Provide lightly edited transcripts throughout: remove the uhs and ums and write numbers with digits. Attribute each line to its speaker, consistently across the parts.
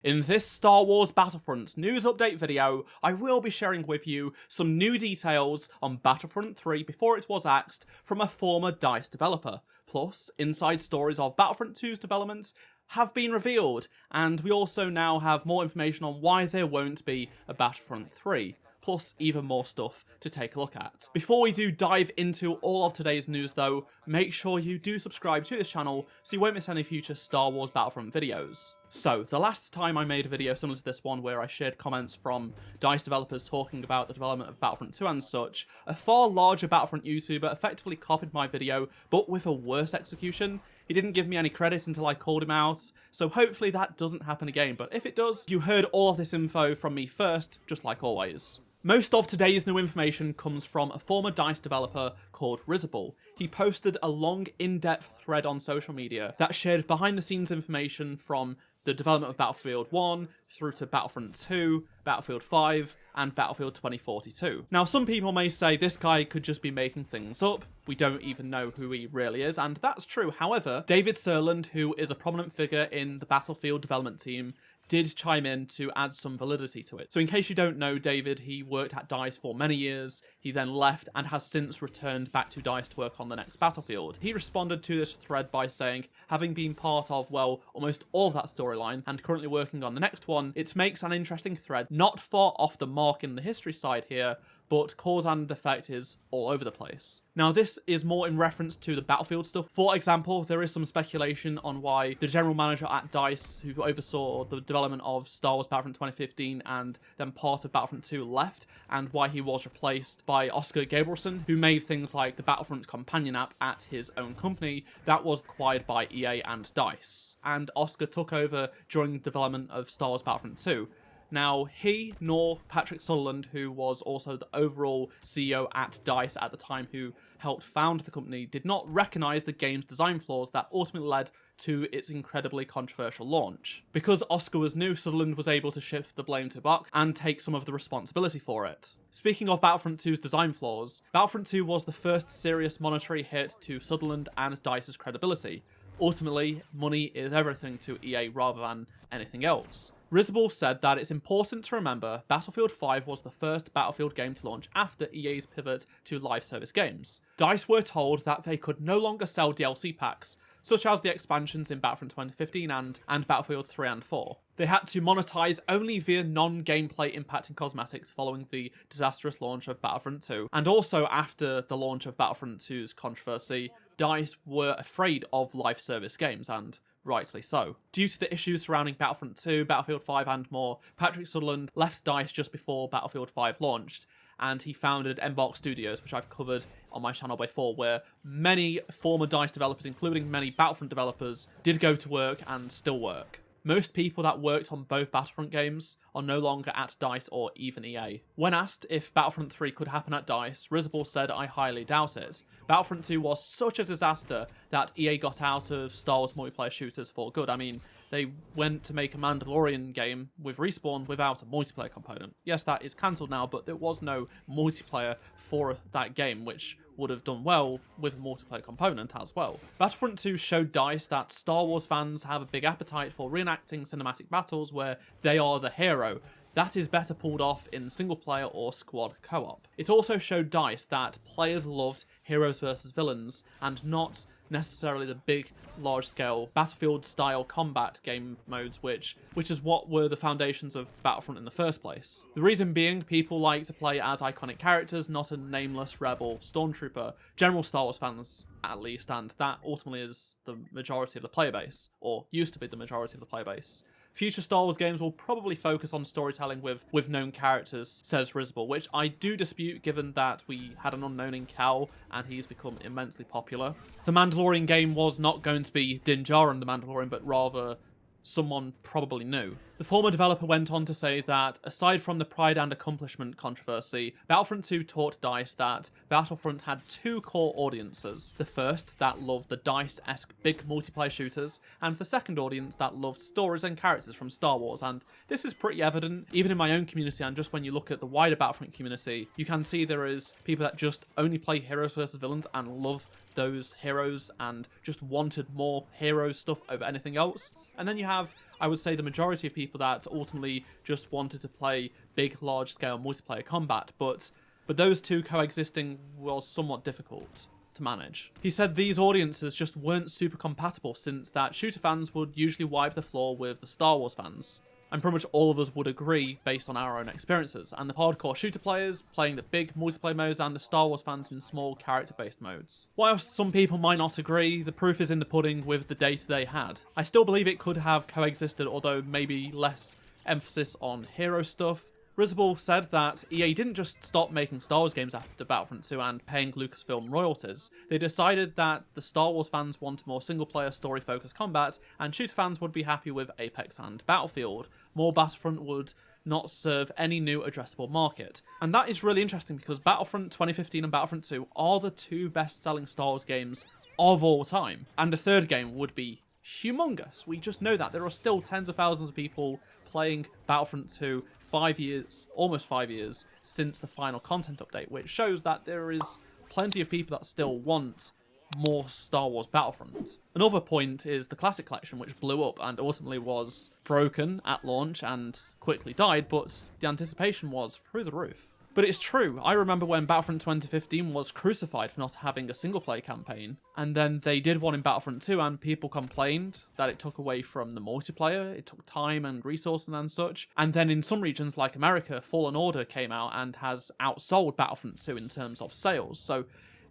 Speaker 1: In this Star Wars Battlefront news update video, I will be sharing with you some new details on Battlefront 3 before it was axed from a former DICE developer. Plus, inside stories of Battlefront 2's development have been revealed, and we also now have more information on why there won't be a Battlefront 3. Plus even more stuff to take a look at. Before we do dive into all of today's news though, make sure you do subscribe to this channel so you won't miss any future Star Wars Battlefront videos. So, the last time I made a video similar to this one where I shared comments from DICE developers talking about the development of Battlefront 2 and such, a far larger Battlefront YouTuber effectively copied my video, but with a worse execution. He didn't give me any credit until I called him out, so hopefully that doesn't happen again, but if it does, you heard all of this info from me first, just like always. Most of today's new information comes from a former DICE developer called Risible. He posted a long, in-depth thread on social media that shared behind-the-scenes information from the development of Battlefield 1 through to Battlefront 2, Battlefield 5, and Battlefield 2042. Now, some people may say this guy could just be making things up. We don't even know who he really is, and that's true. However, David Serland, who is a prominent figure in the Battlefield development team, did chime in to add some validity to it. So in case you don't know David, he worked at DICE for many years, he then left and has since returned back to DICE to work on the next Battlefield. He responded to this thread by saying, having been part of, well, almost all of that storyline and currently working on the next one, it makes an interesting thread, not far off the mark in the history side here, but cause and effect is all over the place. Now, this is more in reference to the Battlefield stuff. For example, there is some speculation on why the general manager at DICE, who oversaw the development of Star Wars Battlefront 2015 and then part of Battlefront 2, left, and why he was replaced by Oscar Gabrielson, who made things like the Battlefront companion app at his own company that was acquired by EA and DICE. And Oscar took over during the development of Star Wars Battlefront 2. Now, he nor Patrick Sutherland, who was also the overall CEO at DICE at the time, who helped found the company, did not recognise the game's design flaws that ultimately led to its incredibly controversial launch. Because Oscar was new, Sutherland was able to shift the blame to Buck and take some of the responsibility for it. Speaking of Battlefront 2's design flaws, Battlefront 2 was the first serious monetary hit to Sutherland and DICE's credibility. Ultimately, money is everything to EA rather than anything else. Risible said that it's important to remember Battlefield 5 was the first Battlefield game to launch after EA's pivot to live service games. DICE were told that they could no longer sell DLC packs, such as the expansions in Battlefront 2015 and Battlefield 3 and 4. They had to monetize only via non-gameplay impacting cosmetics following the disastrous launch of Battlefront 2, and also after the launch of Battlefront 2's controversy, DICE were afraid of live service games, and rightly so. Due to the issues surrounding Battlefront 2, Battlefield 5 and more, Patrick Sutherland left DICE just before Battlefield 5 launched, and he founded Embark Studios, which I've covered on my channel before, where many former DICE developers, including many Battlefront developers, did go to work and still work. Most people that worked on both Battlefront games are no longer at DICE or even EA. When asked if Battlefront 3 could happen at DICE, Risible said, "I highly doubt it. Battlefront 2 was such a disaster that EA got out of Star Wars multiplayer shooters for good. I mean, they went to make a Mandalorian game with Respawn without a multiplayer component. Yes, that is cancelled now, but there was no multiplayer for that game, which would have done well with a multiplayer component as well." Battlefront 2 showed DICE that Star Wars fans have a big appetite for reenacting cinematic battles where they are the hero. That is better pulled off in single player or squad co-op. It also showed DICE that players loved heroes versus villains and not necessarily the big, large-scale Battlefield-style combat game modes, which is what were the foundations of Battlefront in the first place. The reason being, people like to play as iconic characters, not a nameless rebel stormtrooper. General Star Wars fans, at least, and that ultimately is the majority of the player base, or used to be the majority of the player base. Future Star Wars games will probably focus on storytelling with known characters, says Risible, which I do dispute given that we had an unknown in Cal and he's become immensely popular. The Mandalorian game was not going to be Din Djarin the Mandalorian, but rather someone probably new. The former developer went on to say that, aside from the pride and accomplishment controversy, Battlefront 2 taught DICE that Battlefront had two core audiences. The first, that loved the DICE-esque big multiplayer shooters, and the second audience that loved stories and characters from Star Wars, and this is pretty evident, even in my own community, and just when you look at the wider Battlefront community, you can see there is people that just only play heroes versus villains and love those heroes and just wanted more hero stuff over anything else. And then you have, I would say, the majority of people that ultimately just wanted to play big, large-scale multiplayer combat, but those two coexisting was somewhat difficult to manage. He said these audiences just weren't super compatible, since that shooter fans would usually wipe the floor with the Star Wars fans. And pretty much all of us would agree based on our own experiences, and the hardcore shooter players playing the big multiplayer modes and the Star Wars fans in small character-based modes. Whilst some people might not agree, the proof is in the pudding with the data they had. I still believe it could have coexisted, although maybe less emphasis on hero stuff. Risible said that EA didn't just stop making Star Wars games after Battlefront 2 and paying Lucasfilm royalties. They decided that the Star Wars fans wanted more single-player story-focused combat, and shooter fans would be happy with Apex and Battlefield. More Battlefront would not serve any new addressable market. And that is really interesting because Battlefront 2015 and Battlefront 2 are the two best-selling Star Wars games of all time. And a third game would be humongous. We just know that. There are still tens of thousands of people playing Battlefront 2 almost 5 years since the final content update, which shows that there is plenty of people that still want more Star Wars Battlefront. Another point is the Classic Collection, which blew up and ultimately was broken at launch and quickly died, but the anticipation was through the roof. But it's true, I remember when Battlefront 2015 was crucified for not having a single-player campaign, and then they did one in Battlefront 2 and people complained that it took away from the multiplayer, it took time and resources and such, and then in some regions like America, Fallen Order came out and has outsold Battlefront 2 in terms of sales, so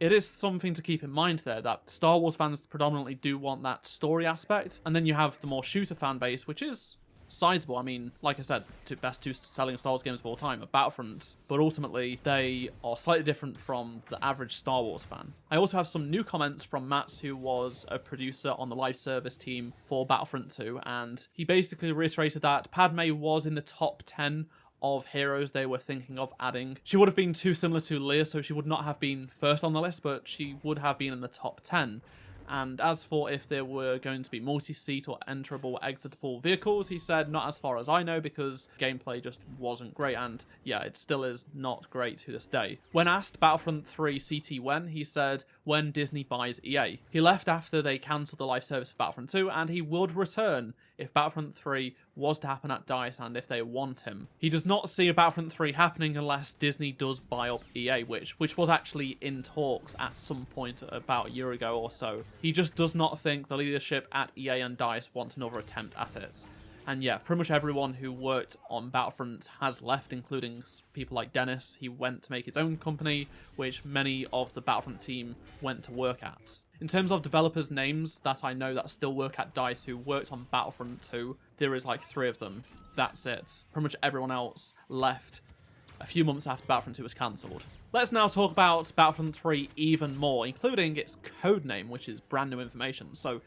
Speaker 1: it is something to keep in mind there, that Star Wars fans predominantly do want that story aspect, and then you have the more shooter fan base, which is sizable. I mean, like I said, the best two selling Star Wars games of all time are Battlefront, but ultimately they are slightly different from the average Star Wars fan. I also have some new comments from Matt, who was a producer on the live service team for Battlefront 2, and he basically reiterated that Padme was in the top 10 of heroes they were thinking of adding. She would have been too similar to Leia, so she would not have been first on the list, but she would have been in the top 10. And as for if there were going to be multi-seat or enterable, exitable vehicles, he said, not as far as I know, because gameplay just wasn't great, and yeah, it still is not great to this day. When asked Battlefront 3 CT when, he said, when Disney buys EA. He left after they cancelled the live service for Battlefront 2, and he would return if Battlefront 3 was to happen at DICE and if they want him. He does not see a Battlefront 3 happening unless Disney does buy up EA, which was actually in talks at some point about a year ago or so. He just does not think the leadership at EA and DICE want another attempt at it. And yeah, pretty much everyone who worked on Battlefront has left, including people like Dennis. He went to make his own company, which many of the Battlefront team went to work at. In terms of developers' names that I know that still work at DICE who worked on Battlefront 2, there is like 3 of them. That's it. Pretty much everyone else left a few months after Battlefront 2 was cancelled. Let's now talk about Battlefront 3 even more, including its codename, which is brand new information. So,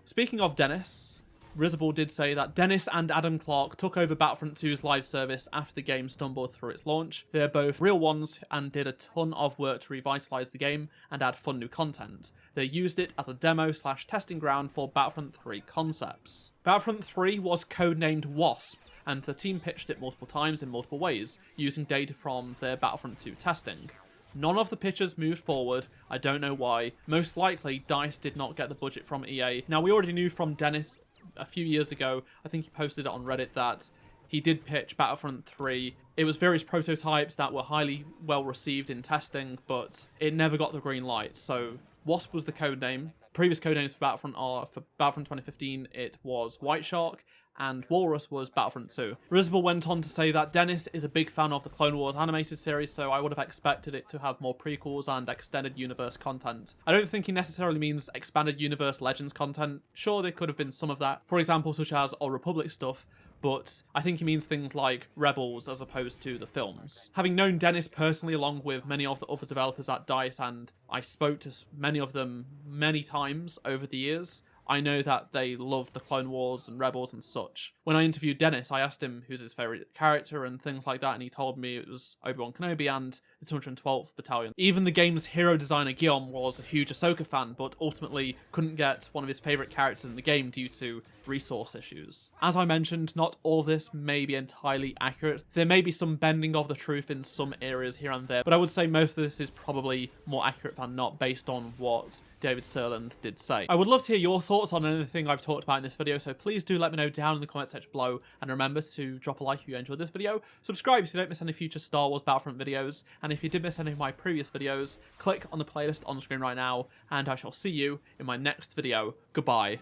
Speaker 1: speaking of Dennis, Risible did say that Dennis and Adam Clark took over Battlefront 2's live service after the game stumbled through its launch. They're both real ones and did a ton of work to revitalise the game and add fun new content. They used it as a demo/testing ground for Battlefront 3 concepts. Battlefront 3 was codenamed Wasp, and the team pitched it multiple times in multiple ways, using data from their Battlefront 2 testing. None of the pitches moved forward, I don't know why. Most likely, DICE did not get the budget from EA. Now, we already knew from Dennis a few years ago, I think he posted it on Reddit, that he did pitch Battlefront 3. It was various prototypes that were highly well received in testing, but it never got the green light. So Wasp was the codename. Previous codenames for Battlefront are, for Battlefront 2015, it was White Shark, and Walrus was Battlefront 2. Risible went on to say that Dennis is a big fan of the Clone Wars animated series, so I would have expected it to have more prequels and extended universe content. I don't think he necessarily means expanded universe Legends content. Sure, there could have been some of that, for example, such as Old Republic stuff, but I think he means things like Rebels as opposed to the films. Having known Dennis personally along with many of the other developers at DICE, and I spoke to many of them many times over the years, I know that they loved the Clone Wars and Rebels and such. when I interviewed Dennis, I asked him who's his favourite character and things like that, and he told me it was Obi-Wan Kenobi and the 212th Battalion. Even the game's hero designer Guillaume was a huge Ahsoka fan, but ultimately couldn't get one of his favourite characters in the game due to resource issues. As I mentioned, not all of this may be entirely accurate. There may be some bending of the truth in some areas here and there, but I would say most of this is probably more accurate than not based on what David Serland did say. I would love to hear your thoughts on anything I've talked about in this video, so please do let me know down in the comment section below, and remember to drop a like if you enjoyed this video, subscribe so you don't miss any future Star Wars Battlefront videos, and if you did miss any of my previous videos, click on the playlist on screen right now, and I shall see you in my next video. Goodbye.